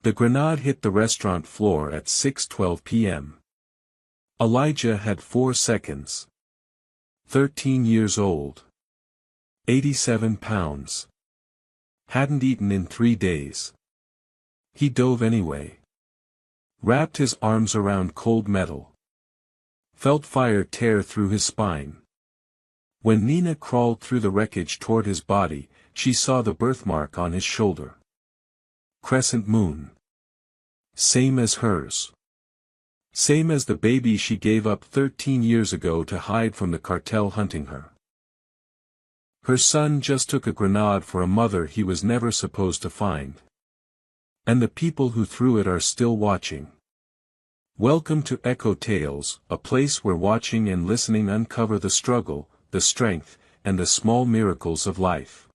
The grenade hit the restaurant floor at 6:12 p.m. Elijah had 4 seconds. 13 years old. 87 pounds. Hadn't eaten in 3 days. He dove anyway. Wrapped his arms around cold metal. Felt fire tear through his spine. When Nina crawled through the wreckage toward his body, she saw the birthmark on his shoulder. Crescent moon. Same as hers. Same as the baby she gave up 13 years ago to hide from the cartel hunting her. Her son just took a grenade for a mother he was never supposed to find. And the people who threw it are still watching. Welcome to Echo Tales, a place where watching and listening uncover the struggle, the strength, and the small miracles of life.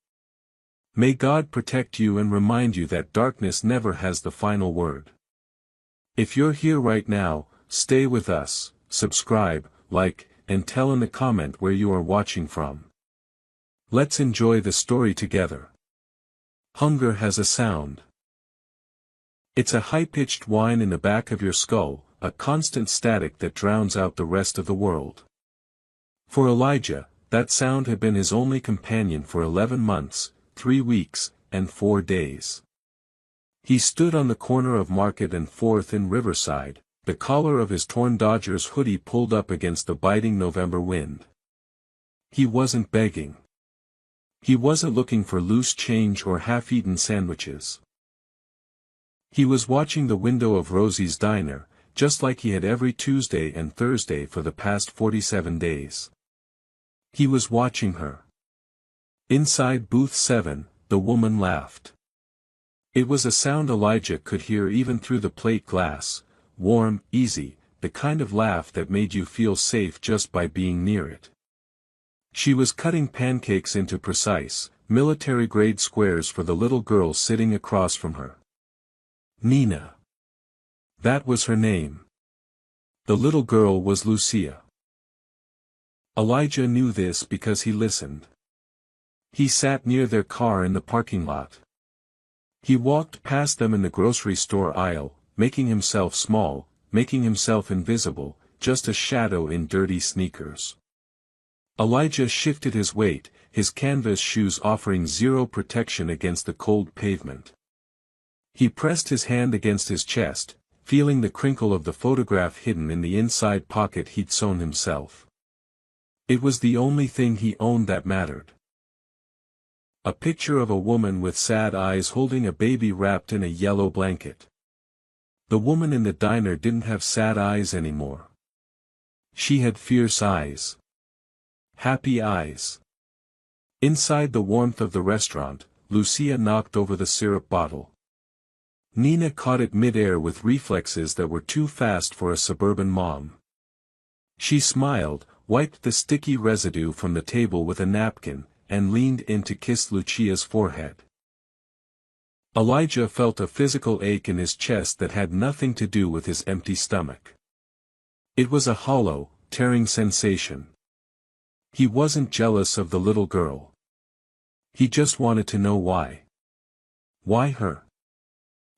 May God protect you and remind you that darkness never has the final word. If you're here right now, stay with us, subscribe, like, and tell in the comment where you are watching from. Let's enjoy the story together. Hunger has a sound. It's a high-pitched whine in the back of your skull, a constant static that drowns out the rest of the world. For Elijah, that sound had been his only companion for 11 months, 3 weeks, and 4 days. He stood on the corner of Market and 4th in Riverside, the collar of his torn Dodgers hoodie pulled up against the biting November wind. He wasn't begging. He wasn't looking for loose change or half-eaten sandwiches. He was watching the window of Rosie's diner, just like he had every Tuesday and Thursday for the past 47 days. He was watching her. Inside booth 7, the woman laughed. It was a sound Elijah could hear even through the plate glass, warm, easy, the kind of laugh that made you feel safe just by being near it. She was cutting pancakes into precise, military-grade squares for the little girl sitting across from her. Nina. That was her name. The little girl was Lucia. Elijah knew this because he listened. He sat near their car in the parking lot. He walked past them in the grocery store aisle, making himself small, making himself invisible, just a shadow in dirty sneakers. Elijah shifted his weight, his canvas shoes offering zero protection against the cold pavement. He pressed his hand against his chest, feeling the crinkle of the photograph hidden in the inside pocket he'd sewn himself. It was the only thing he owned that mattered. A picture of a woman with sad eyes holding a baby wrapped in a yellow blanket. The woman in the diner didn't have sad eyes anymore. She had fierce eyes. Happy eyes. Inside the warmth of the restaurant, Lucia knocked over the syrup bottle. Nina caught it mid-air with reflexes that were too fast for a suburban mom. She smiled, wiped the sticky residue from the table with a napkin, and leaned in to kiss Lucia's forehead. Elijah felt a physical ache in his chest that had nothing to do with his empty stomach. It was a hollow, tearing sensation. He wasn't jealous of the little girl. He just wanted to know why. Why her?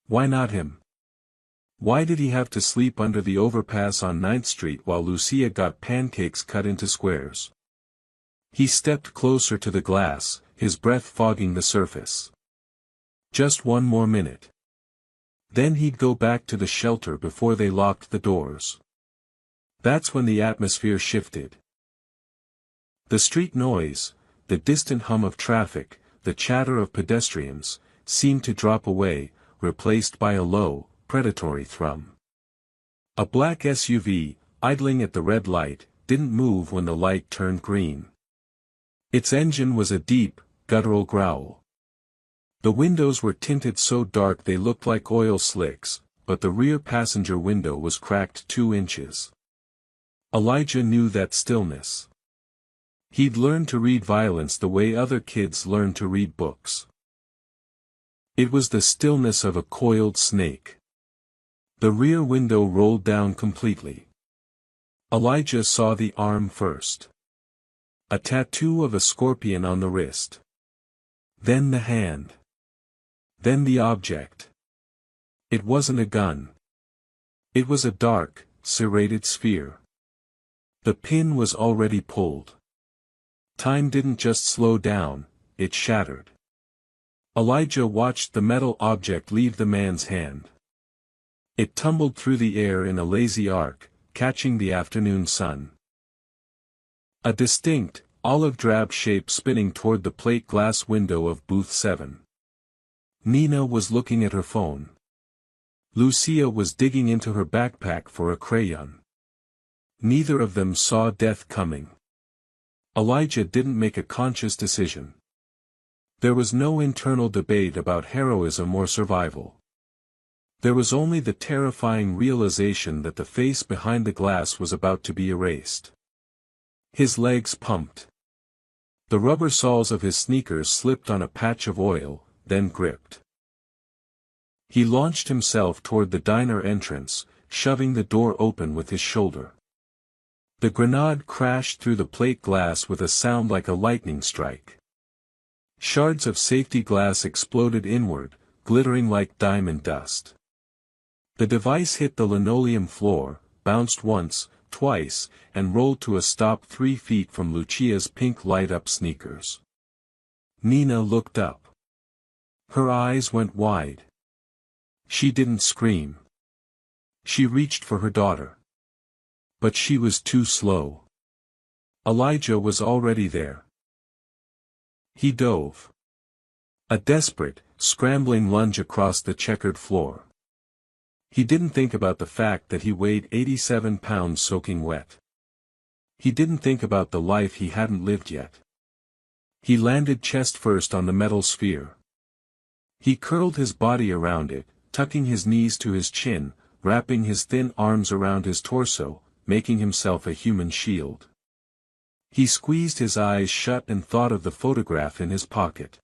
Why not him? Why did he have to sleep under the overpass on 9th Street while Lucia got pancakes cut into squares? He stepped closer to the glass, his breath fogging the surface. Just one more minute. Then he'd go back to the shelter before they locked the doors. That's when the atmosphere shifted. The street noise, the distant hum of traffic, the chatter of pedestrians, seemed to drop away, replaced by a low, predatory thrum. A black SUV, idling at the red light, didn't move when the light turned green. Its engine was a deep, guttural growl. The windows were tinted so dark they looked like oil slicks, but the rear passenger window was cracked 2 inches. Elijah knew that stillness. He'd learned to read violence the way other kids learn to read books. It was the stillness of a coiled snake. The rear window rolled down completely. Elijah saw the arm first. A tattoo of a scorpion on the wrist. Then the hand. Then the object. It wasn't a gun. It was a dark, serrated sphere. The pin was already pulled. Time didn't just slow down, it shattered. Elijah watched the metal object leave the man's hand. It tumbled through the air in a lazy arc, catching the afternoon sun. A distinct, olive-drab shape spinning toward the plate glass window of booth 7. Nina was looking at her phone. Lucia was digging into her backpack for a crayon. Neither of them saw death coming. Elijah didn't make a conscious decision. There was no internal debate about heroism or survival. There was only the terrifying realization that the face behind the glass was about to be erased. His legs pumped. The rubber soles of his sneakers slipped on a patch of oil, then gripped. He launched himself toward the diner entrance, shoving the door open with his shoulder. The grenade crashed through the plate glass with a sound like a lightning strike. Shards of safety glass exploded inward, glittering like diamond dust. The device hit the linoleum floor, bounced once, twice, and rolled to a stop 3 feet from Lucia's pink light-up sneakers. Nina looked up. Her eyes went wide. She didn't scream. She reached for her daughter. But she was too slow. Elijah was already there. He dove. A desperate, scrambling lunge across the checkered floor. He didn't think about the fact that he weighed 87 pounds soaking wet. He didn't think about the life he hadn't lived yet. He landed chest first on the metal sphere. He curled his body around it, tucking his knees to his chin, wrapping his thin arms around his torso, making himself a human shield. He squeezed his eyes shut and thought of the photograph in his pocket.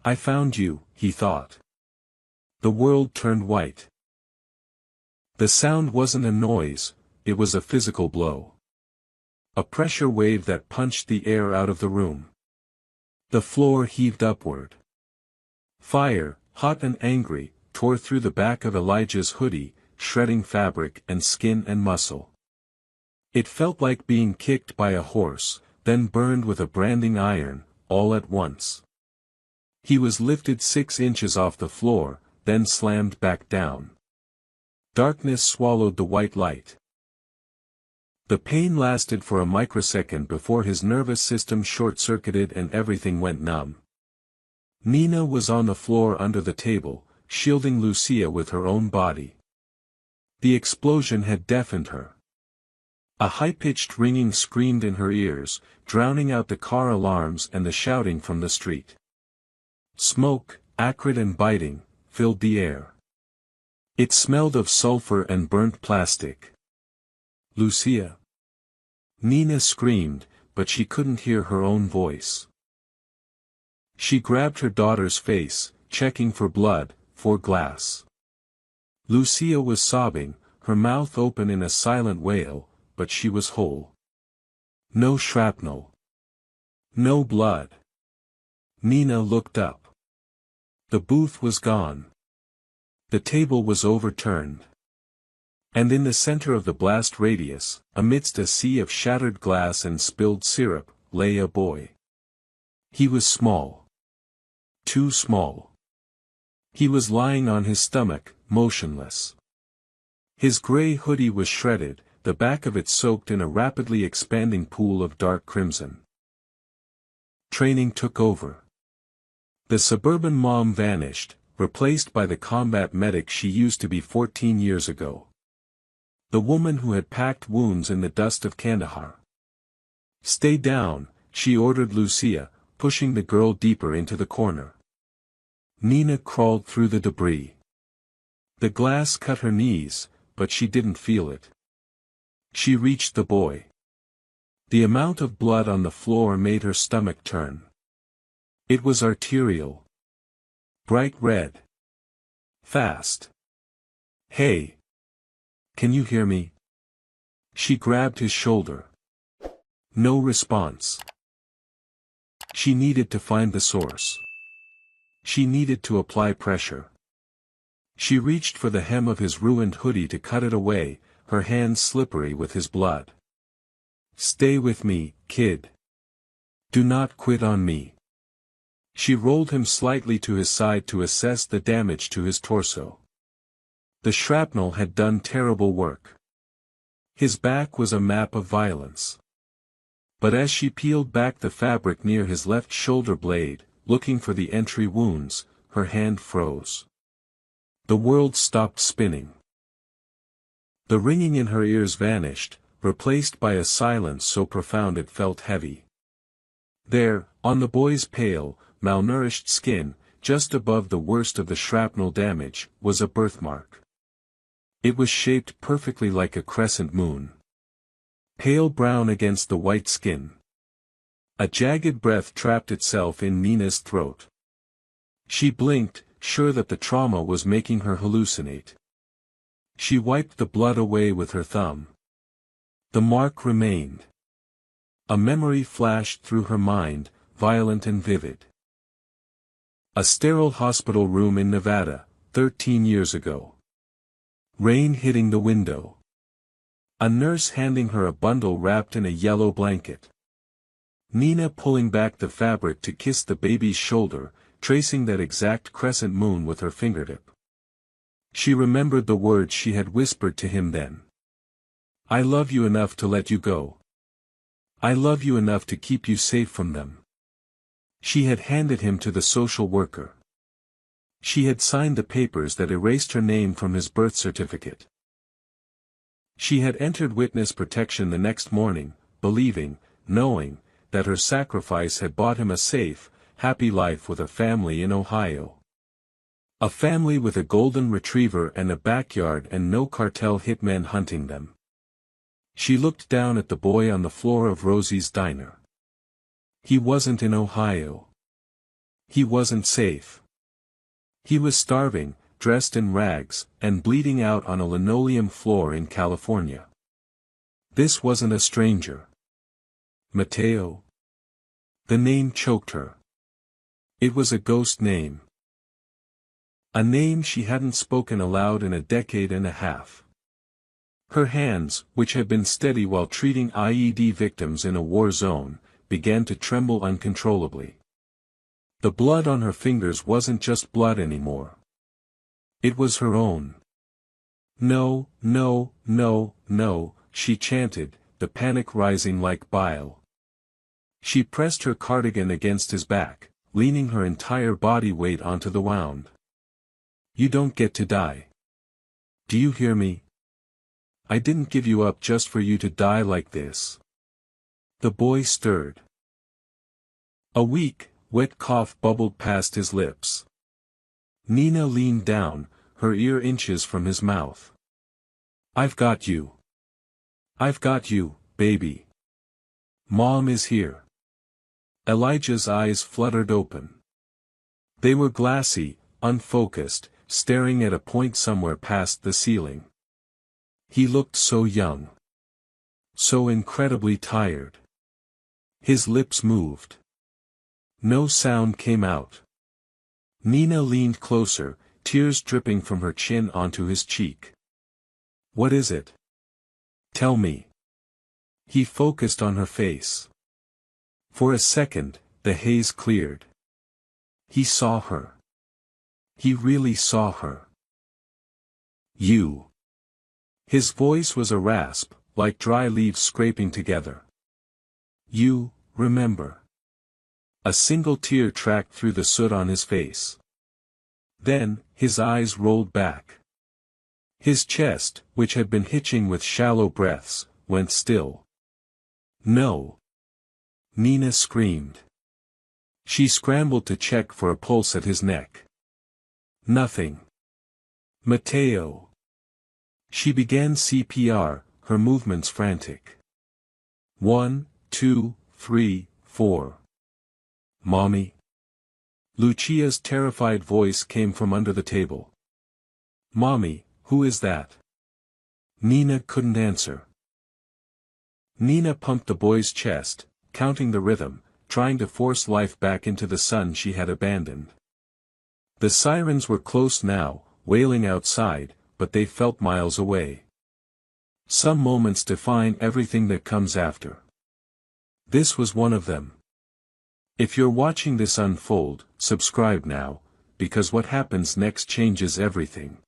I found you, he thought. The world turned white. The sound wasn't a noise, it was a physical blow. A pressure wave that punched the air out of the room. The floor heaved upward. Fire, hot and angry, tore through the back of Elijah's hoodie, shredding fabric and skin and muscle. It felt like being kicked by a horse, then burned with a branding iron, all at once. He was lifted 6 inches off the floor, then slammed back down. Darkness swallowed the white light. The pain lasted for a microsecond before his nervous system short-circuited and everything went numb. Nina was on the floor under the table, shielding Lucia with her own body. The explosion had deafened her. A high-pitched ringing screamed in her ears, drowning out the car alarms and the shouting from the street. Smoke, acrid and biting, filled the air. It smelled of sulfur and burnt plastic. Lucia. Nina screamed, but she couldn't hear her own voice. She grabbed her daughter's face, checking for blood, for glass. Lucia was sobbing, her mouth open in a silent wail, but she was whole. No shrapnel. No blood. Nina looked up. The booth was gone. The table was overturned. And in the center of the blast radius, amidst a sea of shattered glass and spilled syrup, lay a boy. He was small. Too small. He was lying on his stomach, motionless. His gray hoodie was shredded, the back of it soaked in a rapidly expanding pool of dark crimson. Training took over. The suburban mom vanished, replaced by the combat medic she used to be 14 years ago. The woman who had packed wounds in the dust of Kandahar. Stay down, she ordered Lucia, pushing the girl deeper into the corner. Nina crawled through the debris. The glass cut her knees, but she didn't feel it. She reached the boy. The amount of blood on the floor made her stomach turn. It was arterial. Bright red. Fast. Hey. Can you hear me? She grabbed his shoulder. No response. She needed to find the source. She needed to apply pressure. She reached for the hem of his ruined hoodie to cut it away, her hands slippery with his blood. "Stay with me, kid. Do not quit on me." She rolled him slightly to his side to assess the damage to his torso. The shrapnel had done terrible work. His back was a map of violence. But as she peeled back the fabric near his left shoulder blade, looking for the entry wounds, her hand froze. The world stopped spinning. The ringing in her ears vanished, replaced by a silence so profound it felt heavy. There, on the boy's pale, malnourished skin, just above the worst of the shrapnel damage, was a birthmark. It was shaped perfectly like a crescent moon. Pale brown against the white skin. A jagged breath trapped itself in Nina's throat. She blinked, sure that the trauma was making her hallucinate. She wiped the blood away with her thumb. The mark remained. A memory flashed through her mind, violent and vivid. A sterile hospital room in Nevada, 13 years ago. Rain hitting the window. A nurse handing her a bundle wrapped in a yellow blanket. Nina pulling back the fabric to kiss the baby's shoulder, tracing that exact crescent moon with her fingertip. She remembered the words she had whispered to him then. "I love you enough to let you go. I love you enough to keep you safe from them." She had handed him to the social worker. She had signed the papers that erased her name from his birth certificate. She had entered witness protection the next morning, believing, knowing, that her sacrifice had bought him a safe, happy life with a family in Ohio. A family with a golden retriever and a backyard and no cartel hitmen hunting them. She looked down at the boy on the floor of Rosie's diner. He wasn't in Ohio. He wasn't safe. He was starving, dressed in rags, and bleeding out on a linoleum floor in California. This wasn't a stranger. Mateo. The name choked her. It was a ghost name. A name she hadn't spoken aloud in a decade and a half. Her hands, which had been steady while treating IED victims in a war zone, began to tremble uncontrollably. The blood on her fingers wasn't just blood anymore. It was her own. "No, no, no, no," she chanted, the panic rising like bile. She pressed her cardigan against his back, leaning her entire body weight onto the wound. "You don't get to die. Do you hear me? I didn't give you up just for you to die like this." The boy stirred. A weak, wet cough bubbled past his lips. Nina leaned down, her ear inches from his mouth. "I've got you. I've got you, baby. Mom is here." Elijah's eyes fluttered open. They were glassy, unfocused, staring at a point somewhere past the ceiling. He looked so young. So incredibly tired. His lips moved. No sound came out. Nina leaned closer, tears dripping from her chin onto his cheek. "What is it? Tell me." He focused on her face. For a second, the haze cleared. He saw her. He really saw her. "You." His voice was a rasp, like dry leaves scraping together. "You, remember." A single tear tracked through the soot on his face. Then, his eyes rolled back. His chest, which had been hitching with shallow breaths, went still. "No." Nina screamed. She scrambled to check for a pulse at his neck. Nothing. "Mateo." She began CPR, her movements frantic. 1, 2, 3, 4. "Mommy?" Lucia's terrified voice came from under the table. "Mommy, who is that?" Nina couldn't answer. Nina pumped the boy's chest, counting the rhythm, trying to force life back into the son she had abandoned. The sirens were close now, wailing outside, but they felt miles away. Some moments define everything that comes after. This was one of them. If you're watching this unfold, subscribe now, because what happens next changes everything.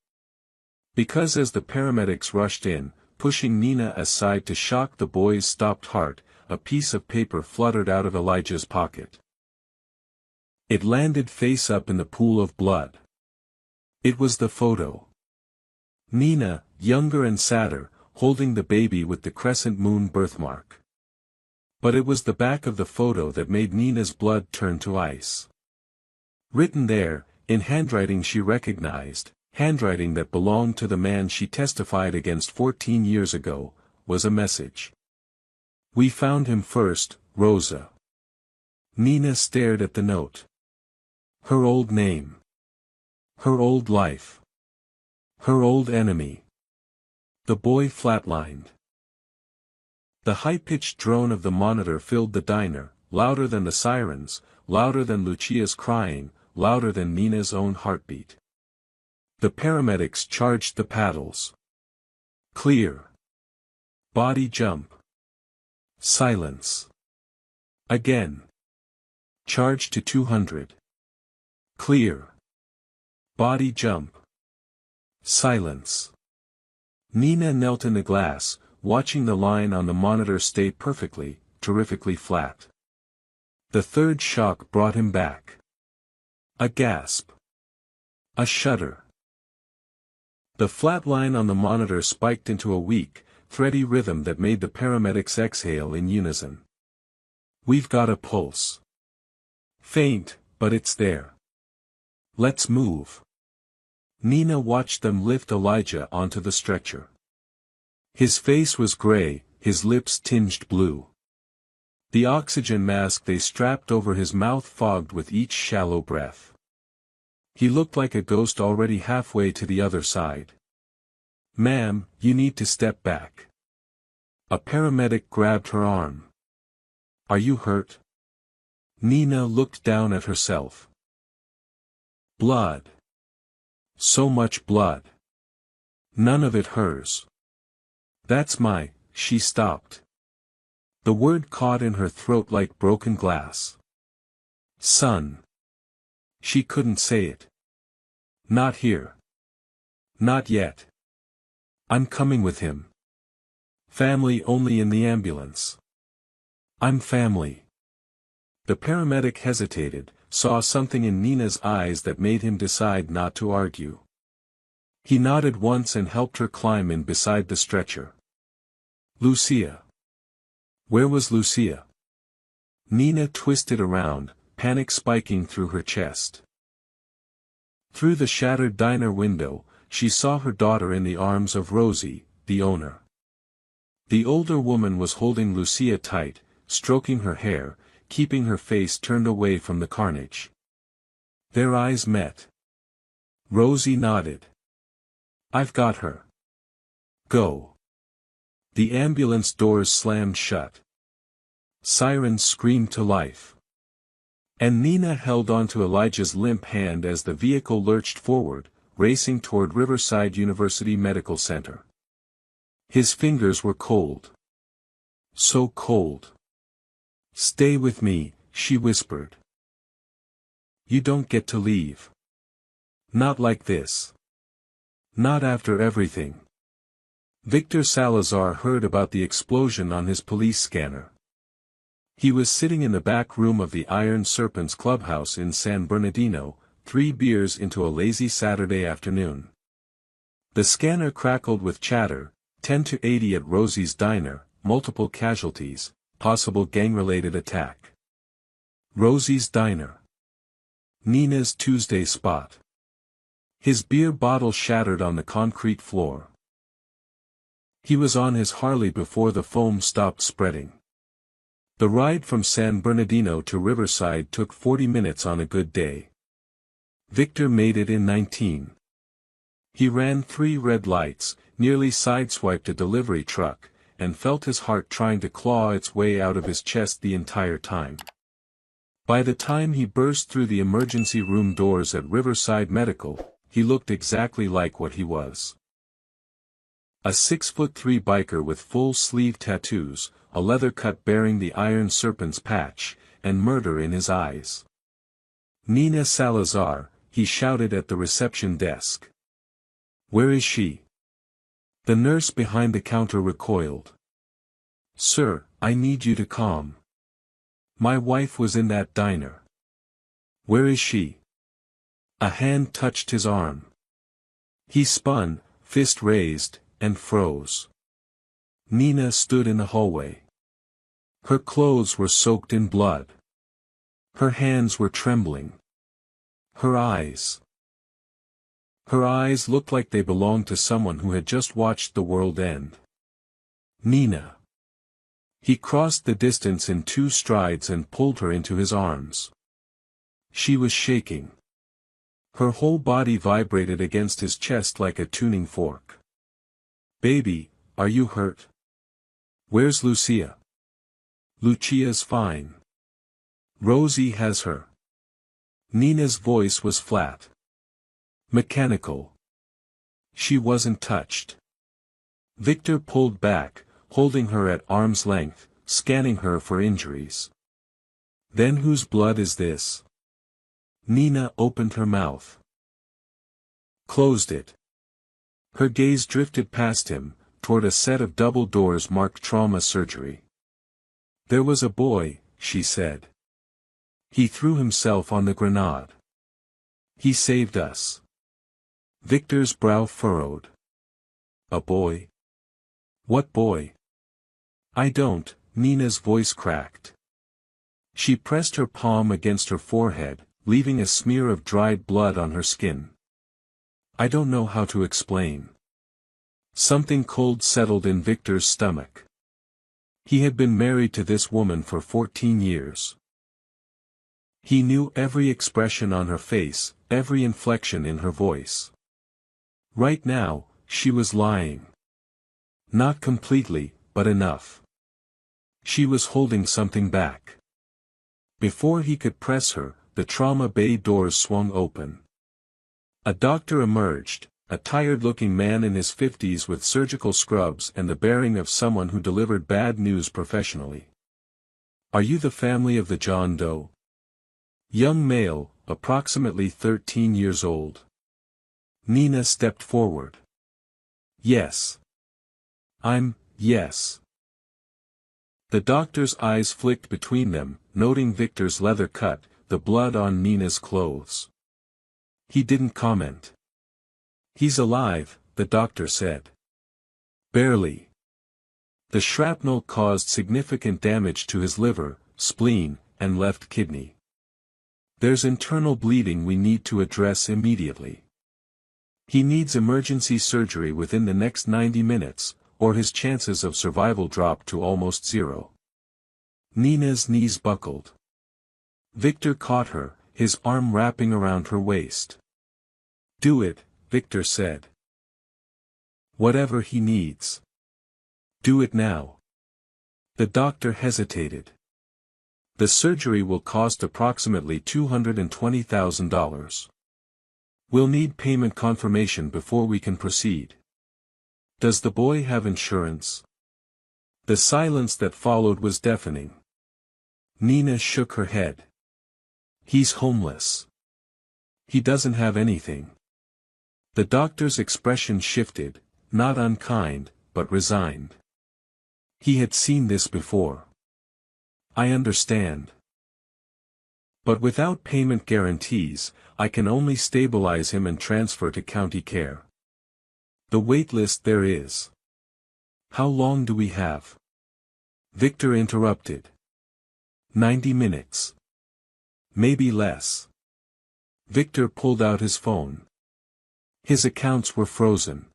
Because as the paramedics rushed in, pushing Nina aside to shock the boy's stopped heart, a piece of paper fluttered out of Elijah's pocket. It landed face up in the pool of blood. It was the photo. Nina, younger and sadder, holding the baby with the crescent moon birthmark. But it was the back of the photo that made Nina's blood turn to ice. Written there, in handwriting she recognized, handwriting that belonged to the man she testified against 14 years ago, was a message. "We found him first, Rosa." Nina stared at the note. Her old name. Her old life. Her old enemy. The boy flatlined. The high-pitched drone of the monitor filled the diner, louder than the sirens, louder than Lucia's crying, louder than Nina's own heartbeat. The paramedics charged the paddles. Clear. Body jump. Silence. Again. Charge to 200. Clear. Body jump. Silence. Nina knelt in the glass, watching the line on the monitor stay perfectly, terrifically flat. The third shock brought him back. A gasp. A shudder. The flat line on the monitor spiked into a weak, thready rhythm that made the paramedics exhale in unison. "We've got a pulse. Faint, but it's there. Let's move." Nina watched them lift Elijah onto the stretcher. His face was gray, his lips tinged blue. The oxygen mask they strapped over his mouth fogged with each shallow breath. He looked like a ghost already halfway to the other side. "Ma'am, you need to step back." A paramedic grabbed her arm. "Are you hurt?" Nina looked down at herself. Blood. So much blood. None of it hers. "That's my," she stopped. The word caught in her throat like broken glass. "Son." She couldn't say it. "Not here. Not yet. I'm coming with him. Family only in the ambulance. I'm family." The paramedic hesitated, saw something in Nina's eyes that made him decide not to argue. He nodded once and helped her climb in beside the stretcher. "Lucia." Where was Lucia? Nina twisted around, panic spiking through her chest. Through the shattered diner window, she saw her daughter in the arms of Rosie, the owner. The older woman was holding Lucia tight, stroking her hair, keeping her face turned away from the carnage. Their eyes met. Rosie nodded. "I've got her. Go." The ambulance doors slammed shut. Sirens screamed to life. And Nina held onto Elijah's limp hand as the vehicle lurched forward, racing toward Riverside University Medical Center. His fingers were cold. So cold. "Stay with me," she whispered. "You don't get to leave. Not like this. Not after everything." Victor Salazar heard about the explosion on his police scanner. He was sitting in the back room of the Iron Serpents clubhouse in San Bernardino, 3 beers into a lazy Saturday afternoon. The scanner crackled with chatter, 10 to 80 at Rosie's diner, multiple casualties, possible gang-related attack. Rosie's diner. Nina's Tuesday spot. His beer bottle shattered on the concrete floor. He was on his Harley before the foam stopped spreading. The ride from San Bernardino to Riverside took 40 minutes on a good day. Victor made it in 19. He ran 3 red lights, nearly sideswiped a delivery truck, and felt his heart trying to claw its way out of his chest the entire time. By the time he burst through the emergency room doors at Riverside Medical, he looked exactly like what he was. A 6'3" biker with full-sleeve tattoos, a leather cut bearing the Iron Serpent's patch, and murder in his eyes. "Nina Salazar," he shouted at the reception desk. "Where is she?" The nurse behind the counter recoiled. "Sir, I need you to calm. My wife was in that diner." "Where is she?" A hand touched his arm. He spun, fist raised, and froze. Nina stood in the hallway. Her clothes were soaked in blood. Her hands were trembling. Her eyes looked like they belonged to someone who had just watched the world end. "Nina." He crossed the distance in 2 strides and pulled her into his arms. She was shaking. Her whole body vibrated against his chest like a tuning fork. "Baby, are you hurt? Where's Lucia?" "Lucia's fine. Rosie has her." Nina's voice was flat. Mechanical. She wasn't touched. Victor pulled back, holding her at arm's length, scanning her for injuries. "Then whose blood is this?" Nina opened her mouth. Closed it. Her gaze drifted past him, toward a set of double doors marked trauma surgery. "There was a boy," she said. "He threw himself on the grenade. He saved us." Victor's brow furrowed. "A boy? What boy?" "I don't," Nina's voice cracked. She pressed her palm against her forehead, leaving a smear of dried blood on her skin. "I don't know how to explain." Something cold settled in Victor's stomach. He had been married to this woman for 14 years. He knew every expression on her face, every inflection in her voice. Right now, she was lying. Not completely, but enough. She was holding something back. Before he could press her, the trauma bay doors swung open. A doctor emerged, a tired-looking man in his 50s with surgical scrubs and the bearing of someone who delivered bad news professionally. "Are you the family of the John Doe?" Young male, approximately 13 years old. Nina stepped forward. "Yes. Yes." The doctor's eyes flicked between them, noting Victor's leather cut, the blood on Nina's clothes. He didn't comment. "He's alive," the doctor said. "Barely. The shrapnel caused significant damage to his liver, spleen, and left kidney. There's internal bleeding we need to address immediately. He needs emergency surgery within the next 90 minutes, or his chances of survival drop to almost zero." Nina's knees buckled. Victor caught her, his arm wrapping around her waist. "Do it," Victor said. "Whatever he needs. Do it now." The doctor hesitated. "The surgery will cost approximately $220,000. We'll need payment confirmation before we can proceed. Does the boy have insurance?" The silence that followed was deafening. Nina shook her head. "He's homeless. He doesn't have anything." The doctor's expression shifted, not unkind, but resigned. He had seen this before. "I understand. But without payment guarantees, I can only stabilize him and transfer to county care. The wait list there is. How long do we have?" Victor interrupted. 90 minutes. Maybe less." Victor pulled out his phone. His accounts were frozen.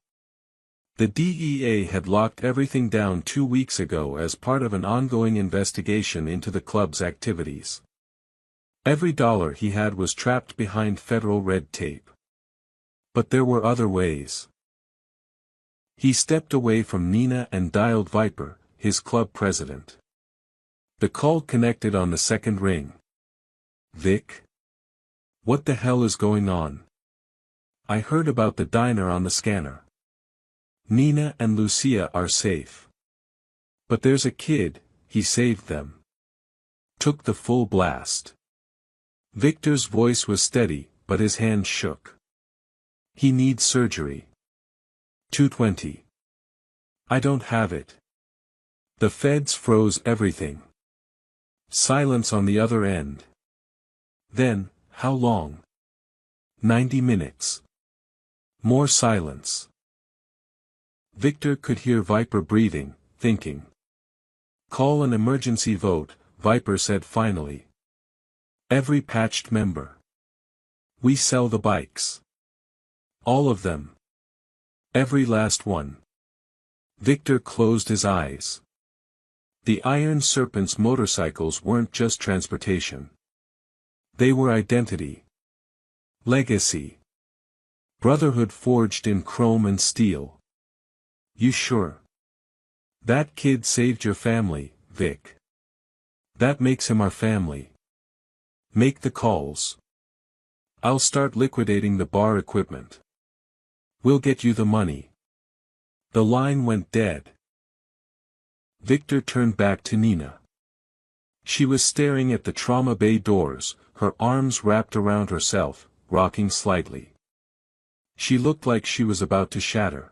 The DEA had locked everything down 2 weeks ago as part of an ongoing investigation into the club's activities. Every dollar he had was trapped behind federal red tape. But there were other ways. He stepped away from Nina and dialed Viper, his club president. The call connected on the second ring. "Vic? What the hell is going on?" I heard about the diner on the scanner. Nina and Lucia are safe. But there's a kid, he saved them. Took the full blast. Victor's voice was steady, but his hand shook. He needs surgery. 220. I don't have it. The feds froze everything. Silence on the other end. Then, how long? 90 minutes. More silence. Victor could hear Viper breathing, thinking. Call an emergency vote, Viper said finally. Every patched member. We sell the bikes. All of them. Every last one. Victor closed his eyes. The Iron Serpent's motorcycles weren't just transportation. They were identity. Legacy. Brotherhood forged in chrome and steel. You sure? That kid saved your family, Vic. That makes him our family. Make the calls. I'll start liquidating the bar equipment. We'll get you the money. The line went dead. Victor turned back to Nina. She was staring at the trauma bay doors, her arms wrapped around herself, rocking slightly. She looked like she was about to shatter.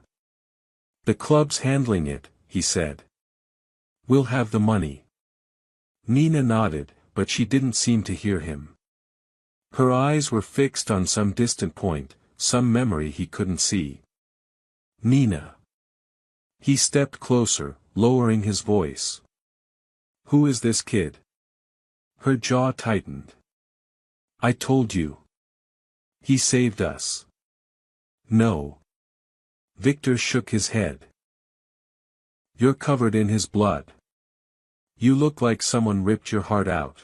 The club's handling it, he said. We'll have the money. Nina nodded, but she didn't seem to hear him. Her eyes were fixed on some distant point, some memory he couldn't see. Nina. He stepped closer, lowering his voice. Who is this kid? Her jaw tightened. I told you. He saved us. No. Victor shook his head. You're covered in his blood. You look like someone ripped your heart out.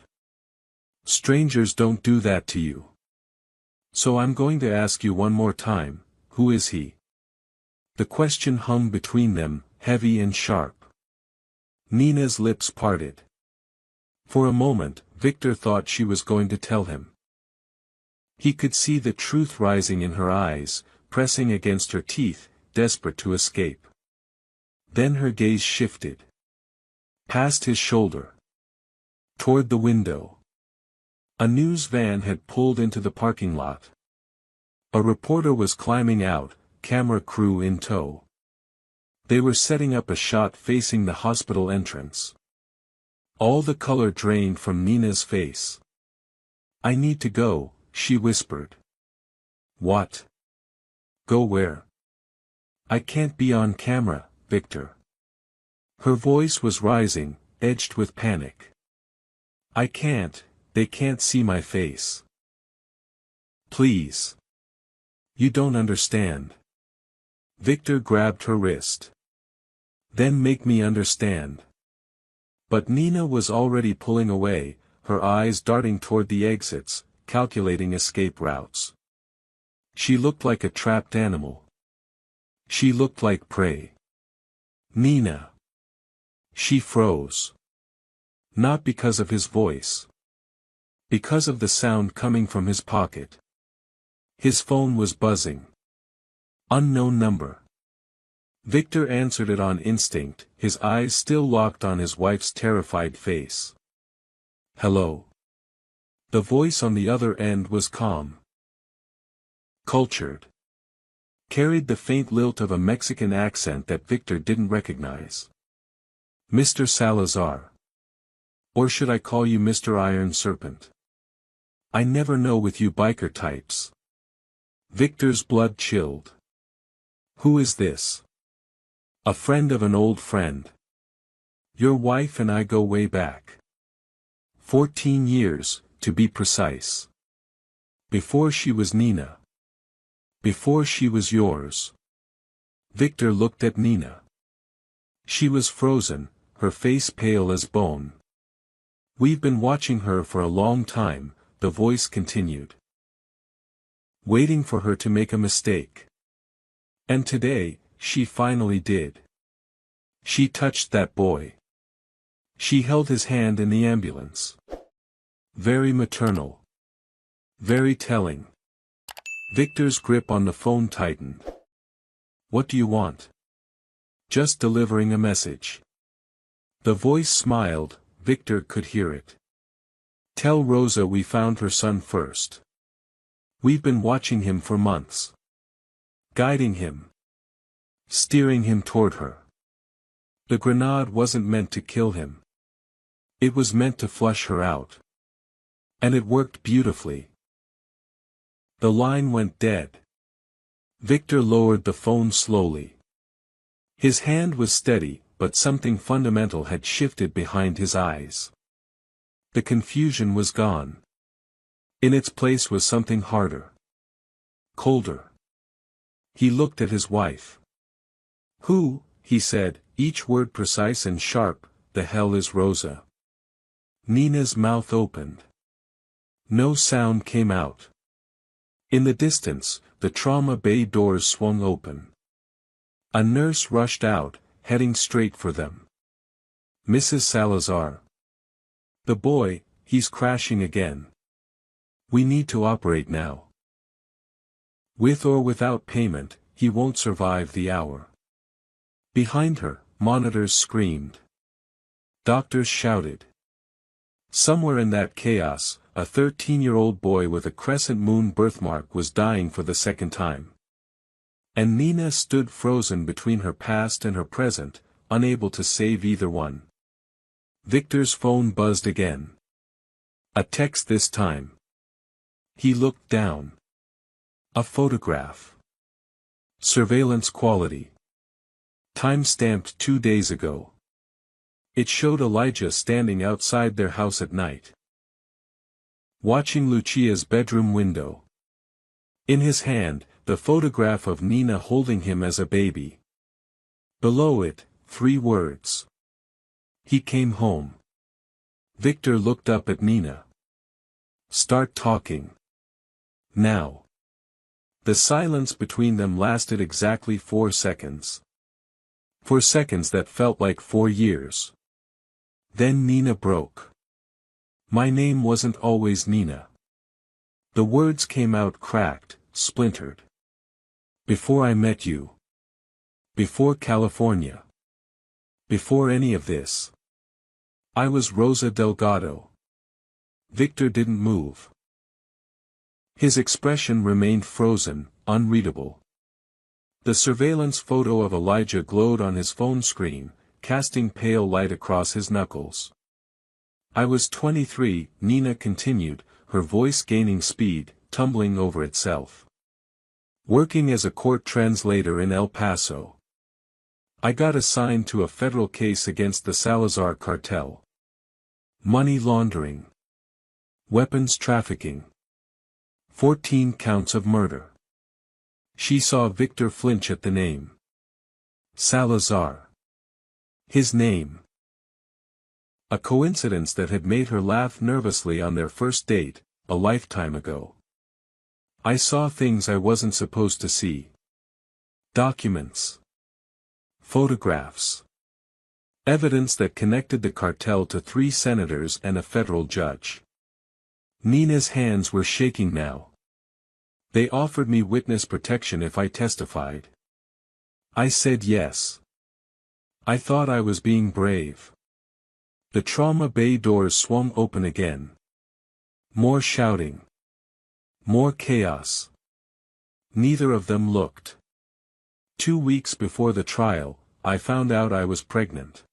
Strangers don't do that to you. So I'm going to ask you one more time, who is he? The question hung between them, heavy and sharp. Nina's lips parted. For a moment, Victor thought she was going to tell him. He could see the truth rising in her eyes, pressing against her teeth, desperate to escape. Then her gaze shifted. Past his shoulder. Toward the window. A news van had pulled into the parking lot. A reporter was climbing out, camera crew in tow. They were setting up a shot facing the hospital entrance. All the color drained from Nina's face. I need to go, she whispered. What? Go where? I can't be on camera, Victor. Her voice was rising, edged with panic. I can't, they can't see my face. Please. You don't understand. Victor grabbed her wrist. Then make me understand. But Nina was already pulling away, her eyes darting toward the exits, calculating escape routes. She looked like a trapped animal. She looked like prey. Nina. She froze. Not because of his voice. Because of the sound coming from his pocket. His phone was buzzing. Unknown number. Victor answered it on instinct, his eyes still locked on his wife's terrified face. Hello. The voice on the other end was calm. Cultured. Carried the faint lilt of a Mexican accent that Victor didn't recognize. Mr. Salazar. Or should I call you Mr. Iron Serpent? I never know with you biker types. Victor's blood chilled. Who is this? A friend of an old friend. Your wife and I go way back. 14 years, to be precise. Before she was Nina. Before she was yours. Victor looked at Nina. She was frozen, her face pale as bone. We've been watching her for a long time, the voice continued. Waiting for her to make a mistake. And today, she finally did. She touched that boy. She held his hand in the ambulance. Very maternal. Very telling. Victor's grip on the phone tightened. "What do you want?" "Just delivering a message." The voice smiled, Victor could hear it. "Tell Rosa we found her son first. We've been watching him for months. Guiding him. Steering him toward her. The grenade wasn't meant to kill him. It was meant to flush her out. And it worked beautifully." The line went dead. Victor lowered the phone slowly. His hand was steady, but something fundamental had shifted behind his eyes. The confusion was gone. In its place was something harder. Colder. He looked at his wife. "Who," he said, each word precise and sharp, "the hell is Rosa?" Nina's mouth opened. No sound came out. In the distance, the trauma bay doors swung open. A nurse rushed out, heading straight for them. "Mrs. Salazar." "The boy, he's crashing again. We need to operate now. With or without payment, he won't survive the hour." Behind her, monitors screamed. Doctors shouted. Somewhere in that chaos, a 13-year-old boy with a crescent moon birthmark was dying for the second time. And Nina stood frozen between her past and her present, unable to save either one. Victor's phone buzzed again. A text this time. He looked down. A photograph. Surveillance quality. Time-stamped 2 days ago. It showed Elijah standing outside their house at night, watching Lucia's bedroom window. In his hand, the photograph of Nina holding him as a baby. Below it, 3 words. He came home. Victor looked up at Nina. "Start talking. Now." The silence between them lasted exactly 4 seconds. 4 seconds that felt like 4 years. Then Nina broke. "My name wasn't always Nina." The words came out cracked, splintered. "Before I met you. Before California. Before any of this. I was Rosa Delgado." Victor didn't move. His expression remained frozen, unreadable. The surveillance photo of Elijah glowed on his phone screen, casting pale light across his knuckles. "I was 23, Nina continued, her voice gaining speed, tumbling over itself. "Working as a court translator in El Paso. I got assigned to a federal case against the Salazar cartel. Money laundering. Weapons trafficking. 14 counts of murder." She saw Victor flinch at the name. Salazar. His name. A coincidence that had made her laugh nervously on their first date, a lifetime ago. "I saw things I wasn't supposed to see. Documents. Photographs. Evidence that connected the cartel to 3 senators and a federal judge." Nina's hands were shaking now. "They offered me witness protection if I testified. I said yes. I thought I was being brave." The trauma bay doors swung open again. More shouting. More chaos. Neither of them looked. 2 weeks before the trial, I found out I was pregnant."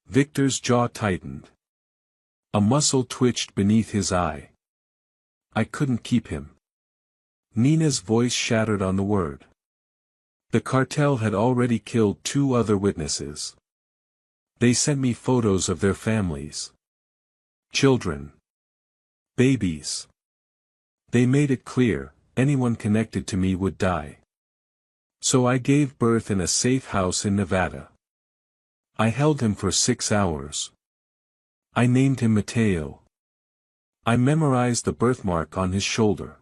Victor's jaw tightened. A muscle twitched beneath his eye. "I couldn't keep him." Nina's voice shattered on the word. "The cartel had already killed 2 other witnesses. They sent me photos of their families. Children. Babies. They made it clear, anyone connected to me would die. So I gave birth in a safe house in Nevada. I held him for 6 hours. I named him Mateo. I memorized the birthmark on his shoulder.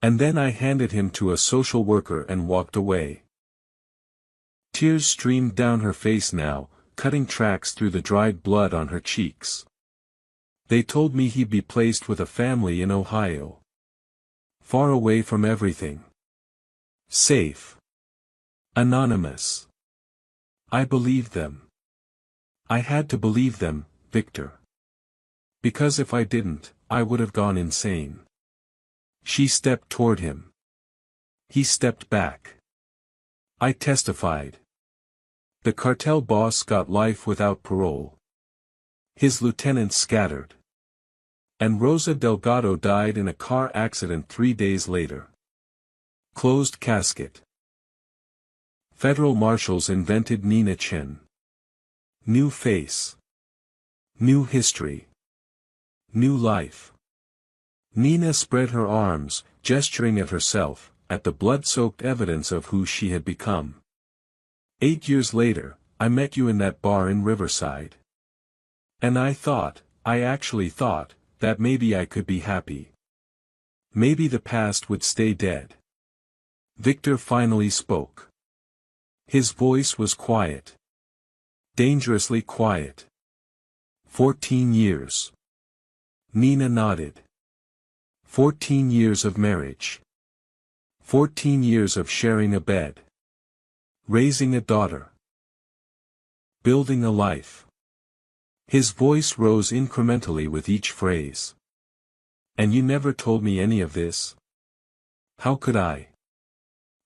And then I handed him to a social worker and walked away." Tears streamed down her face now, cutting tracks through the dried blood on her cheeks. "They told me he'd be placed with a family in Ohio. Far away from everything. Safe. Anonymous. I believed them. I had to believe them, Victor. Because if I didn't, I would have gone insane. She stepped toward him. He stepped back. I testified. The cartel boss got life without parole. His lieutenants scattered. And Rosa Delgado died in a car accident 3 days later. Closed casket. Federal marshals invented Nina Chin. New face. New history. New life. Nina spread her arms, gesturing at herself, at the blood-soaked evidence of who she had become. 8 years later, I met you in that bar in Riverside. And I actually thought, that maybe I could be happy. Maybe the past would stay dead. Victor finally spoke. His voice was quiet. Dangerously quiet. 14 years. Nina nodded. 14 years of marriage. 14 years of sharing a bed. Raising a daughter. Building a life. His voice rose incrementally with each phrase. And you never told me any of this? How could I?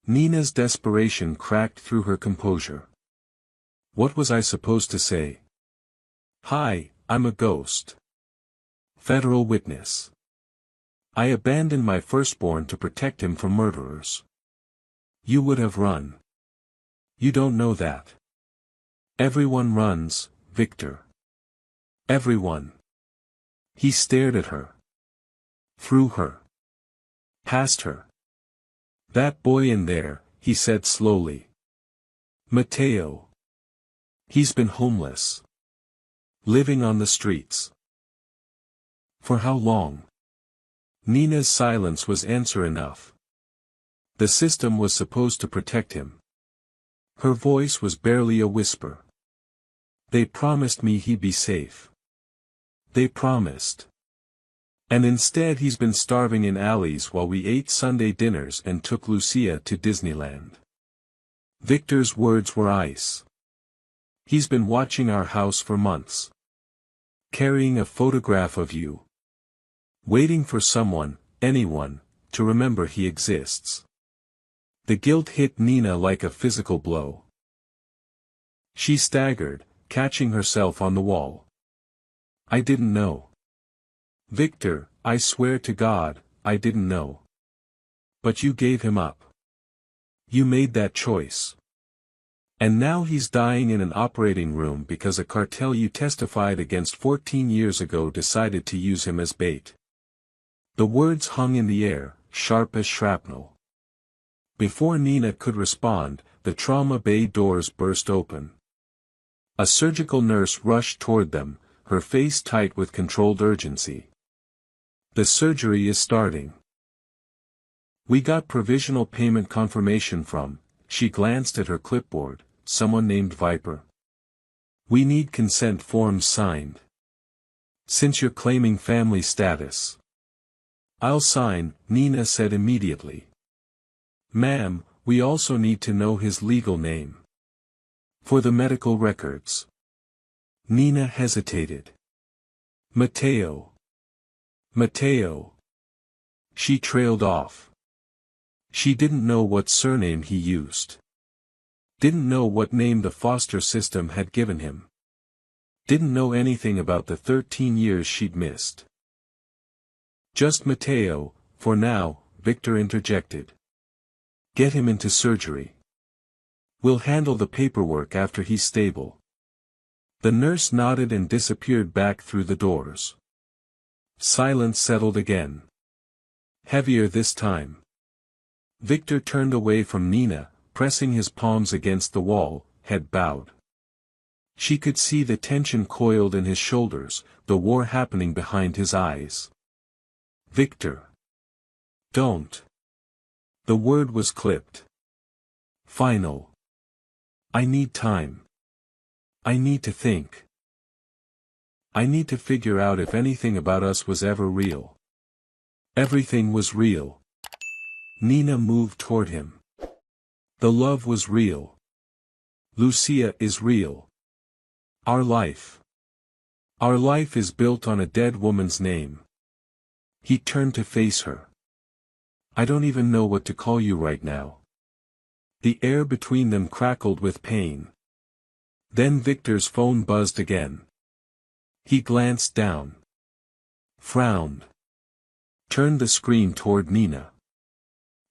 Nina's desperation cracked through her composure. What was I supposed to say? Hi, I'm a ghost. Federal witness. I abandoned my firstborn to protect him from murderers. You would have run. You don't know that. Everyone runs, Victor. Everyone. He stared at her. Through her. Past her. That boy in there, he said slowly. Mateo. He's been homeless. Living on the streets. For how long? Nina's silence was answer enough. The system was supposed to protect him. Her voice was barely a whisper. They promised me he'd be safe. They promised. And instead he's been starving in alleys while we ate Sunday dinners and took Lucia to Disneyland. Victor's words were ice. He's been watching our house for months. Carrying a photograph of you. Waiting for someone, anyone, to remember he exists. The guilt hit Nina like a physical blow. She staggered, catching herself on the wall. I didn't know. Victor, I swear to God, I didn't know. But you gave him up. You made that choice. And now he's dying in an operating room because a cartel you testified against 14 years ago decided to use him as bait. The words hung in the air, sharp as shrapnel. Before Nina could respond, the trauma bay doors burst open. A surgical nurse rushed toward them, her face tight with controlled urgency. The surgery is starting. We got provisional payment confirmation from, she glanced at her clipboard, someone named Viper. We need consent forms signed. Since you're claiming family status. I'll sign, Nina said immediately. Ma'am, we also need to know his legal name. For the medical records. Nina hesitated. Mateo. Mateo. She trailed off. She didn't know what surname he used. Didn't know what name the foster system had given him. Didn't know anything about the 13 years she'd missed. Just Mateo, for now, Victor interjected. Get him into surgery. We'll handle the paperwork after he's stable. The nurse nodded and disappeared back through the doors. Silence settled again. Heavier this time. Victor turned away from Nina, pressing his palms against the wall, head bowed. She could see the tension coiled in his shoulders, the war happening behind his eyes. Victor. Don't. The word was clipped. Final. I need time. I need to think. I need to figure out if anything about us was ever real. Everything was real. Nina moved toward him. The love was real. Lucia is real. Our life. Our life is built on a dead woman's name. He turned to face her. I don't even know what to call you right now. The air between them crackled with pain. Then Victor's phone buzzed again. He glanced down. Frowned. Turned the screen toward Nina.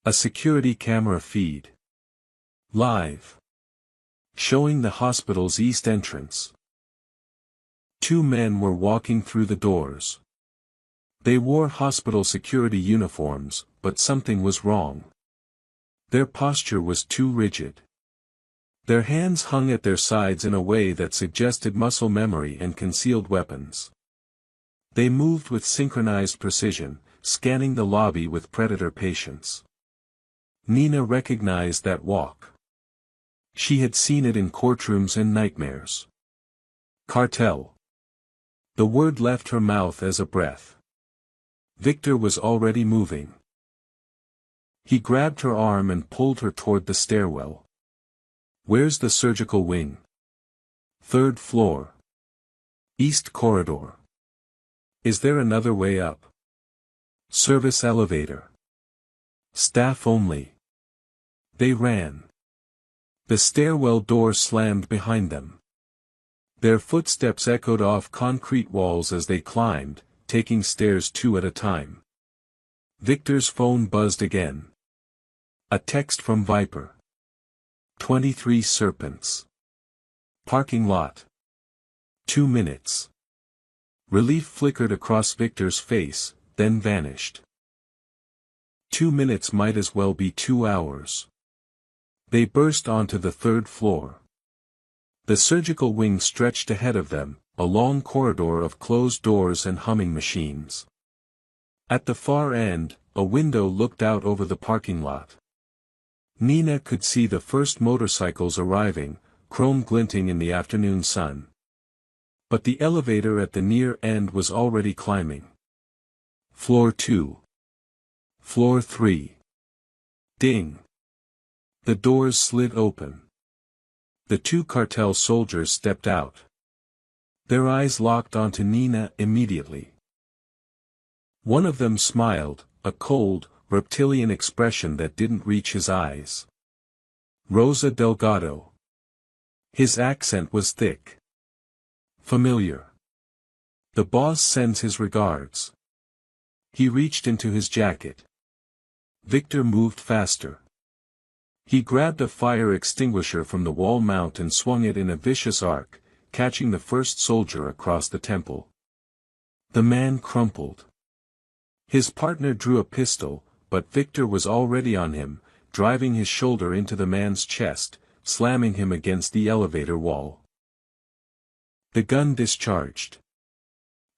A security camera feed. Live. Showing the hospital's east entrance. 2 men were walking through the doors. They wore hospital security uniforms, but something was wrong. Their posture was too rigid. Their hands hung at their sides in a way that suggested muscle memory and concealed weapons. They moved with synchronized precision, scanning the lobby with predator patience. Nina recognized that walk. She had seen it in courtrooms and nightmares. Cartel. The word left her mouth as a breath. Victor was already moving. He grabbed her arm and pulled her toward the stairwell. Where's the surgical wing? 3rd floor. East corridor. Is there another way up? Service elevator. Staff only. They ran. The stairwell door slammed behind them. Their footsteps echoed off concrete walls as they climbed, taking stairs 2 at a time. Victor's phone buzzed again. A text from Viper. 23 serpents. Parking lot. 2 minutes. Relief flickered across Victor's face, then vanished. 2 minutes might as well be 2 hours. They burst onto the 3rd floor. The surgical wing stretched ahead of them, a long corridor of closed doors and humming machines. At the far end, a window looked out over the parking lot. Nina could see the first motorcycles arriving, chrome glinting in the afternoon sun. But the elevator at the near end was already climbing. Floor 2. Floor 3. Ding. The doors slid open. The 2 cartel soldiers stepped out. Their eyes locked onto Nina immediately. One of them smiled, a cold, reptilian expression that didn't reach his eyes. Rosa Delgado. His accent was thick. Familiar. The boss sends his regards. He reached into his jacket. Victor moved faster. He grabbed a fire extinguisher from the wall mount and swung it in a vicious arc, catching the first soldier across the temple. The man crumpled. His partner drew a pistol, but Victor was already on him, driving his shoulder into the man's chest, slamming him against the elevator wall. The gun discharged.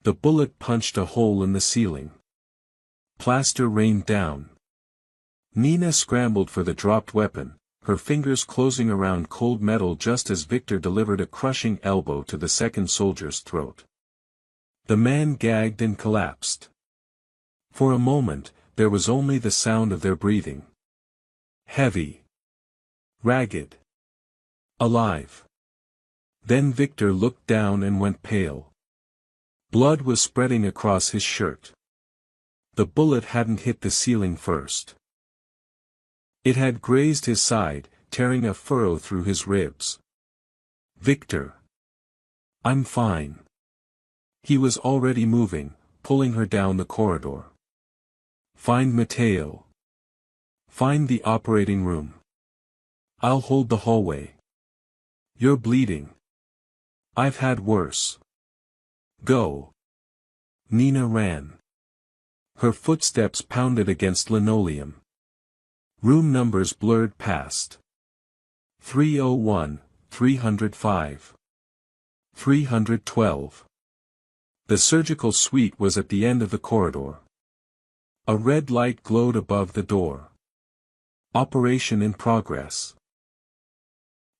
The bullet punched a hole in the ceiling. Plaster rained down. Nina scrambled for the dropped weapon, her fingers closing around cold metal just as Victor delivered a crushing elbow to the second soldier's throat. The man gagged and collapsed. For a moment, there was only the sound of their breathing. Heavy. Ragged. Alive. Then Victor looked down and went pale. Blood was spreading across his shirt. The bullet hadn't hit the ceiling first. It had grazed his side, tearing a furrow through his ribs. Victor. I'm fine. He was already moving, pulling her down the corridor. Find Mateo. Find the operating room. I'll hold the hallway. You're bleeding. I've had worse. Go. Nina ran. Her footsteps pounded against linoleum. Room numbers blurred past. 301, 305. 312. The surgical suite was at the end of the corridor. A red light glowed above the door. Operation in progress.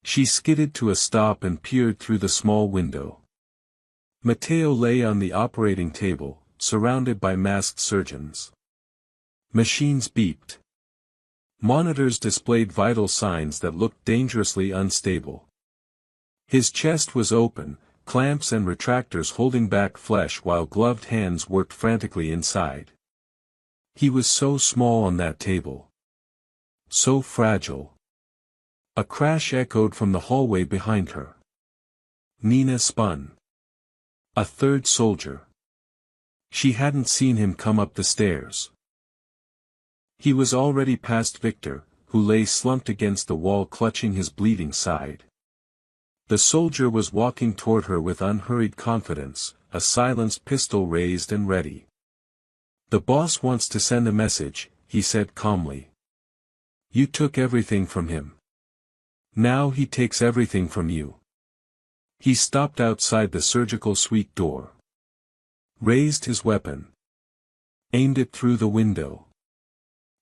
She skidded to a stop and peered through the small window. Mateo lay on the operating table, surrounded by masked surgeons. Machines beeped. Monitors displayed vital signs that looked dangerously unstable. His chest was open, clamps and retractors holding back flesh while gloved hands worked frantically inside. He was so small on that table. So fragile. A crash echoed from the hallway behind her. Nina spun. A third soldier. She hadn't seen him come up the stairs. He was already past Victor, who lay slumped against the wall clutching his bleeding side. The soldier was walking toward her with unhurried confidence, a silenced pistol raised and ready. "The boss wants to send a message," he said calmly. "You took everything from him. Now he takes everything from you." He stopped outside the surgical suite door. Raised his weapon. Aimed it through the window.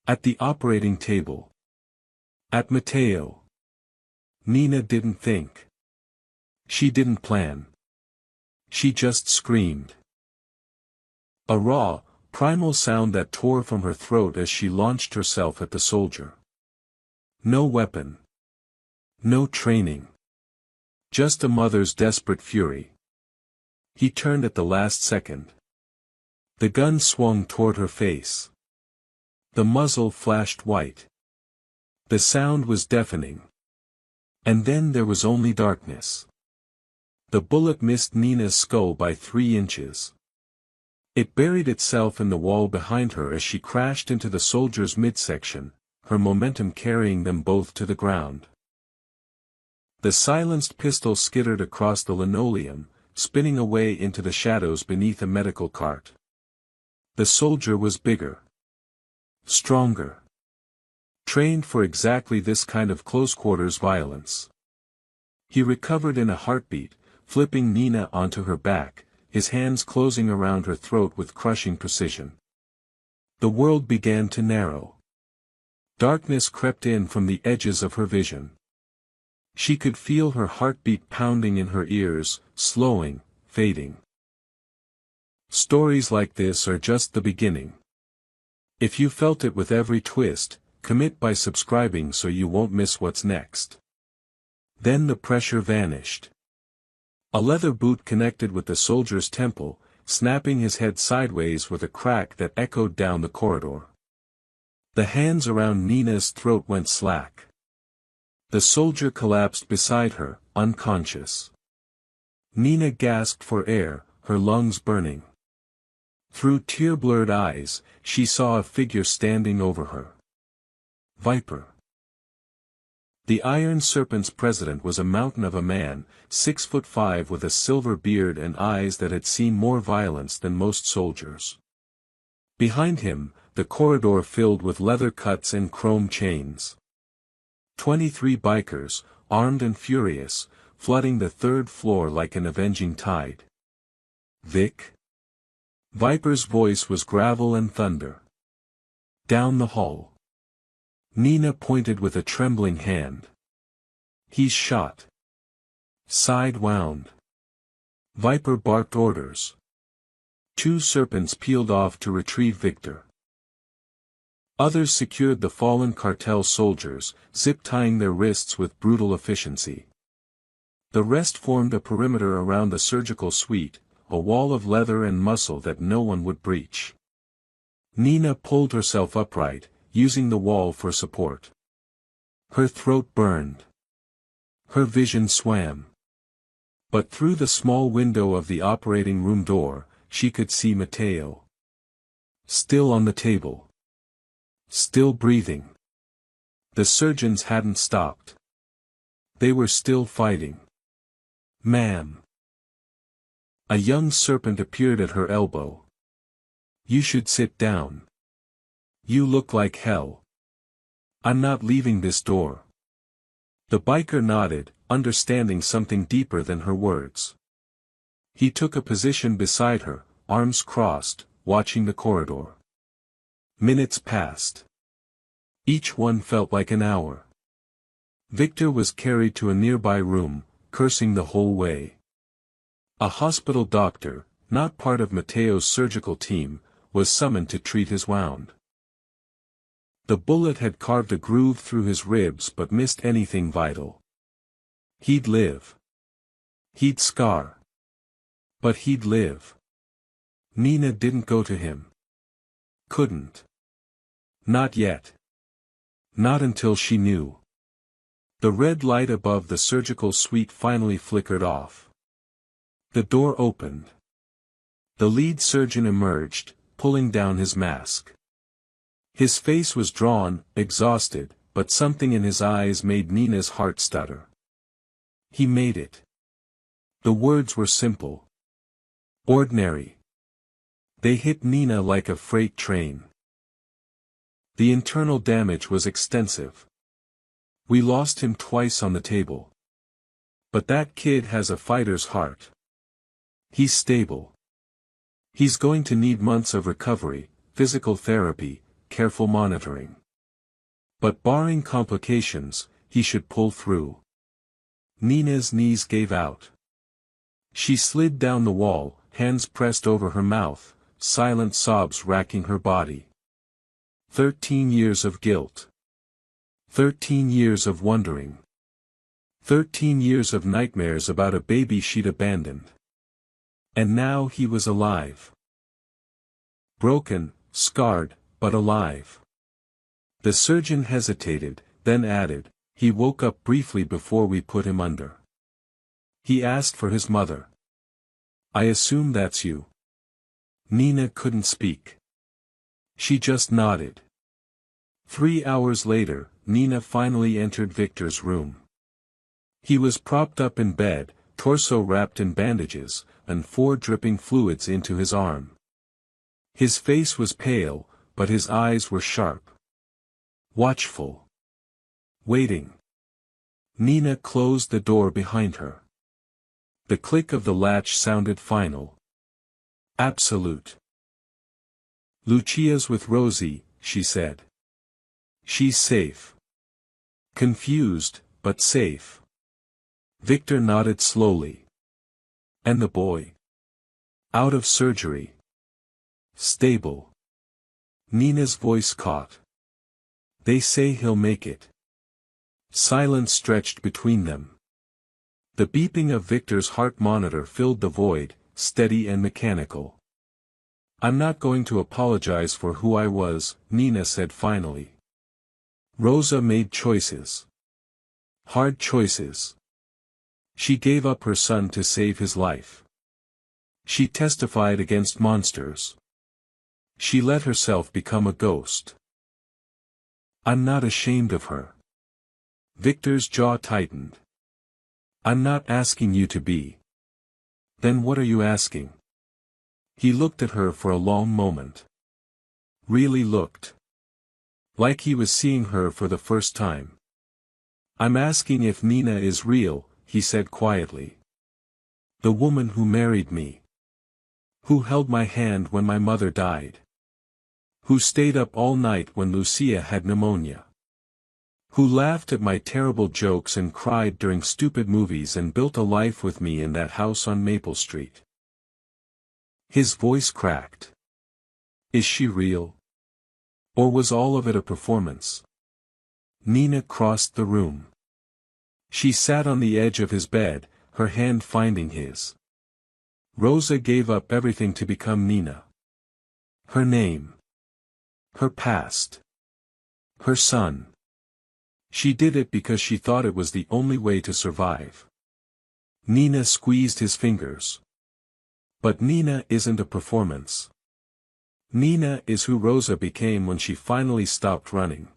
At the operating table. At Matteo. Nina didn't think. She didn't plan. She just screamed. A raw, primal sound that tore from her throat as she launched herself at the soldier. No weapon. No training. Just a mother's desperate fury. He turned at the last second. The gun swung toward her face. The muzzle flashed white. The sound was deafening. And then there was only darkness. The bullet missed Nina's skull by 3 inches. It buried itself in the wall behind her as she crashed into the soldier's midsection, her momentum carrying them both to the ground. The silenced pistol skittered across the linoleum, spinning away into the shadows beneath a medical cart. The soldier was bigger. Stronger. Trained for exactly this kind of close-quarters violence. He recovered in a heartbeat, flipping Nina onto her back, his hands closing around her throat with crushing precision. The world began to narrow. Darkness crept in from the edges of her vision. She could feel her heartbeat pounding in her ears, slowing, fading. Stories like this are just the beginning. If you felt it with every twist, commit by subscribing so you won't miss what's next. Then the pressure vanished. A leather boot connected with the soldier's temple, snapping his head sideways with a crack that echoed down the corridor. The hands around Nina's throat went slack. The soldier collapsed beside her, unconscious. Nina gasped for air, her lungs burning. Through tear-blurred eyes, she saw a figure standing over her. Viper. The Iron Serpent's president was a mountain of a man, 6'5" with a silver beard and eyes that had seen more violence than most soldiers. Behind him, the corridor filled with leather cuts and chrome chains. 23 bikers, armed and furious, flooding the 3rd floor like an avenging tide. Vic? Viper's voice was gravel and thunder. Down the hall. Nina pointed with a trembling hand. He's shot. Side wound. Viper barked orders. 2 serpents peeled off to retrieve Victor. Others secured the fallen cartel soldiers, zip-tying their wrists with brutal efficiency. The rest formed a perimeter around the surgical suite, a wall of leather and muscle that no one would breach. Nina pulled herself upright, using the wall for support. Her throat burned. Her vision swam. But through the small window of the operating room door, she could see Matteo. Still on the table. Still breathing. The surgeons hadn't stopped. They were still fighting. "Ma'am." A young serpent appeared at her elbow. "You should sit down. You look like hell. I'm not leaving this door." The biker nodded, understanding something deeper than her words. He took a position beside her, arms crossed, watching the corridor. Minutes passed. Each one felt like an hour. Victor was carried to a nearby room, cursing the whole way. A hospital doctor, not part of Matteo's surgical team, was summoned to treat his wound. The bullet had carved a groove through his ribs but missed anything vital. He'd live. He'd scar. But he'd live. Nina didn't go to him. Couldn't. Not yet. Not until she knew. The red light above the surgical suite finally flickered off. The door opened. The lead surgeon emerged, pulling down his mask. His face was drawn, exhausted, but something in his eyes made Nina's heart stutter. He made it. The words were simple. Ordinary. They hit Nina like a freight train. The internal damage was extensive. We lost him twice on the table. But that kid has a fighter's heart. He's stable. He's going to need months of recovery, physical therapy, careful monitoring. But barring complications, he should pull through. Nina's knees gave out. She slid down the wall, hands pressed over her mouth, silent sobs racking her body. 13 years of guilt. 13 years of wondering. 13 years of nightmares about a baby she'd abandoned. And now he was alive. Broken, scarred, but alive. The surgeon hesitated, then added, he woke up briefly before we put him under. He asked for his mother. I assume that's you. Nina couldn't speak. She just nodded. 3 hours later, Nina finally entered Victor's room. He was propped up in bed, torso wrapped in bandages, and 4 dripping fluids into his arm. His face was pale, but his eyes were sharp. Watchful. Waiting. Nina closed the door behind her. The click of the latch sounded final. Absolute. Lucia's with Rosie, she said. She's safe. Confused, but safe. Victor nodded slowly. And the boy? Out of surgery. Stable. Nina's voice caught. They say he'll make it. Silence stretched between them. The beeping of Victor's heart monitor filled the void, steady and mechanical. I'm not going to apologize for who I was, Nina said finally. Rosa made choices. Hard choices. She gave up her son to save his life. She testified against monsters. She let herself become a ghost. I'm not ashamed of her. Victor's jaw tightened. I'm not asking you to be. Then what are you asking? He looked at her for a long moment. Really looked. Like he was seeing her for the first time. I'm asking if Nina is real, he said quietly. The woman who married me. Who held my hand when my mother died. Who stayed up all night when Lucia had pneumonia. Who laughed at my terrible jokes and cried during stupid movies and built a life with me in that house on Maple Street. His voice cracked. Is she real? Or was all of it a performance? Nina crossed the room. She sat on the edge of his bed, her hand finding his. Rosa gave up everything to become Nina. Her name. Her past. Her son. She did it because she thought it was the only way to survive. Nina squeezed his fingers. But Nina isn't a performance. Nina is who Rosa became when she finally stopped running.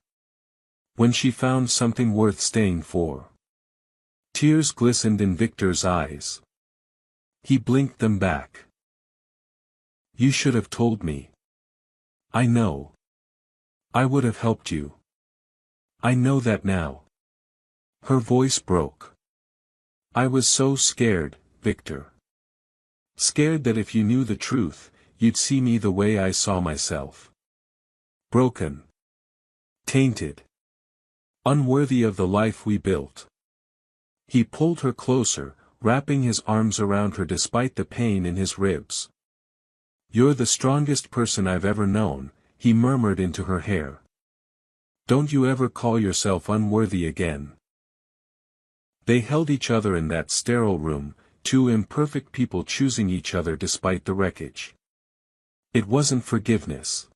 When she found something worth staying for. Tears glistened in Victor's eyes. He blinked them back. You should have told me. I know. I would have helped you. I know that now. Her voice broke. I was so scared, Victor. Scared that if you knew the truth, you'd see me the way I saw myself. Broken. Tainted. Unworthy of the life we built. He pulled her closer, wrapping his arms around her despite the pain in his ribs. You're the strongest person I've ever known, he murmured into her hair. Don't you ever call yourself unworthy again. They held each other in that sterile room, two imperfect people choosing each other despite the wreckage. It wasn't forgiveness.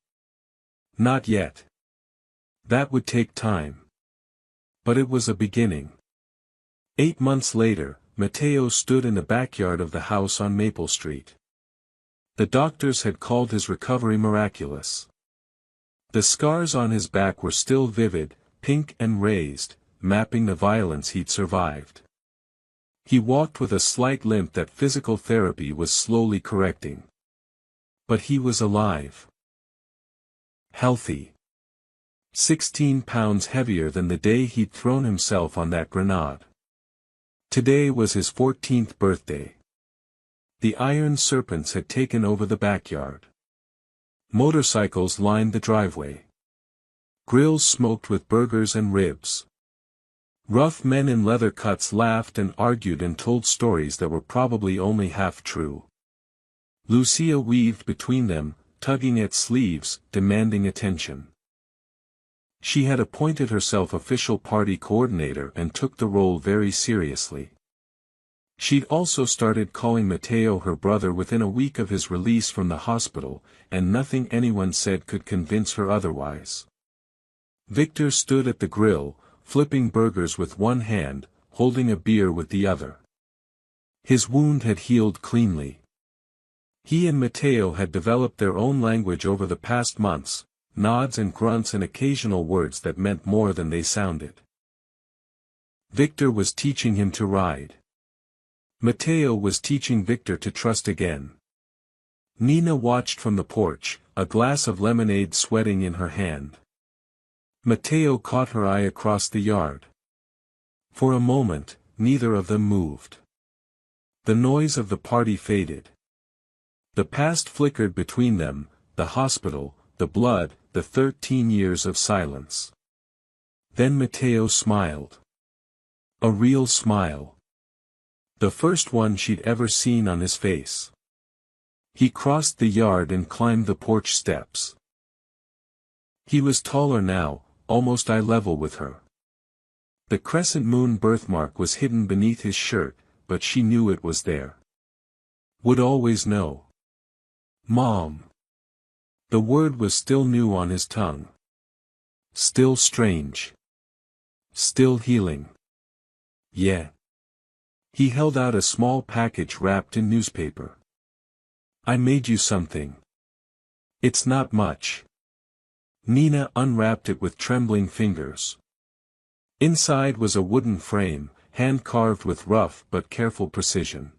Not yet. That would take time. But it was a beginning. 8 months later, Matteo stood in the backyard of the house on Maple Street. The doctors had called his recovery miraculous. The scars on his back were still vivid, pink and raised, mapping the violence he'd survived. He walked with a slight limp that physical therapy was slowly correcting. But he was alive. Healthy. 16 pounds heavier than the day he'd thrown himself on that grenade. Today was his 14th birthday. The iron serpents had taken over the backyard. Motorcycles lined the driveway. Grills smoked with burgers and ribs. Rough men in leather cuts laughed and argued and told stories that were probably only half true. Lucia weaved between them, tugging at sleeves, demanding attention. She had appointed herself official party coordinator and took the role very seriously. She'd also started calling Matteo her brother within a week of his release from the hospital, and nothing anyone said could convince her otherwise. Victor stood at the grill, flipping burgers with one hand, holding a beer with the other. His wound had healed cleanly. He and Matteo had developed their own language over the past months, nods and grunts and occasional words that meant more than they sounded. Victor was teaching him to ride. Matteo was teaching Victor to trust again. Nina watched from the porch, a glass of lemonade sweating in her hand. Matteo caught her eye across the yard. For a moment, neither of them moved. The noise of the party faded. The past flickered between them, the hospital, the blood, the 13 years of silence. Then Matteo smiled. A real smile. The first one she'd ever seen on his face. He crossed the yard and climbed the porch steps. He was taller now, almost eye level with her. The crescent moon birthmark was hidden beneath his shirt, but she knew it was there. Would always know. Mom. The word was still new on his tongue. Still strange. Still healing. Yeah. He held out a small package wrapped in newspaper. I made you something. It's not much. Nina unwrapped it with trembling fingers. Inside was a wooden frame, hand-carved with rough but careful precision.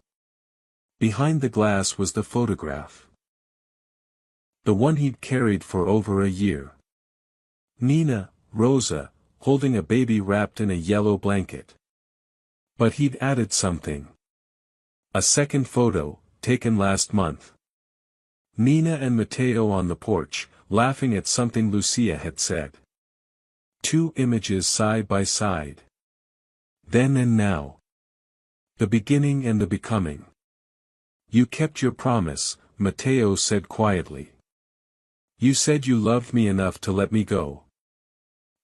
Behind the glass was the photograph. The one he'd carried for over a year. Nina, Rosa, holding a baby wrapped in a yellow blanket. But he'd added something. A second photo, taken last month. Nina and Matteo on the porch, laughing at something Lucia had said. 2 images side by side. Then and now. The beginning and the becoming. You kept your promise, Matteo said quietly. You said you loved me enough to let me go.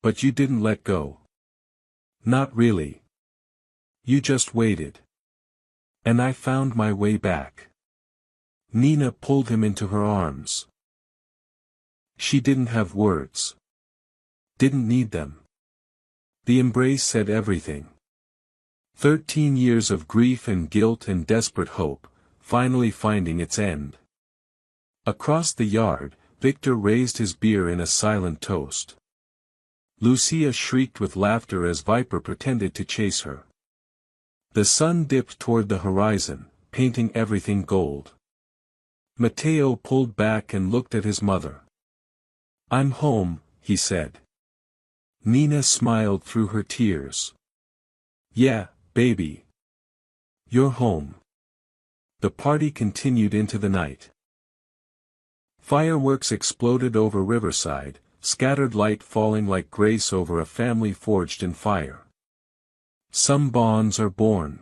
But you didn't let go. Not really. You just waited. And I found my way back. Nina pulled him into her arms. She didn't have words. Didn't need them. The embrace said everything. 13 years of grief and guilt and desperate hope, finally finding its end. Across the yard, Victor raised his beer in a silent toast. Lucia shrieked with laughter as Viper pretended to chase her. The sun dipped toward the horizon, painting everything gold. Matteo pulled back and looked at his mother. I'm home, he said. Nina smiled through her tears. Yeah, baby. You're home. The party continued into the night. Fireworks exploded over Riverside, scattered light falling like grace over a family forged in fire. Some bonds are born.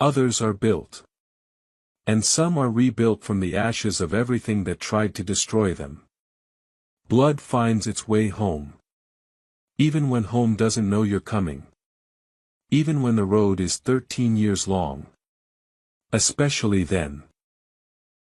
Others are built. And some are rebuilt from the ashes of everything that tried to destroy them. Blood finds its way home. Even when home doesn't know you're coming. Even when the road is 13 years long. Especially then.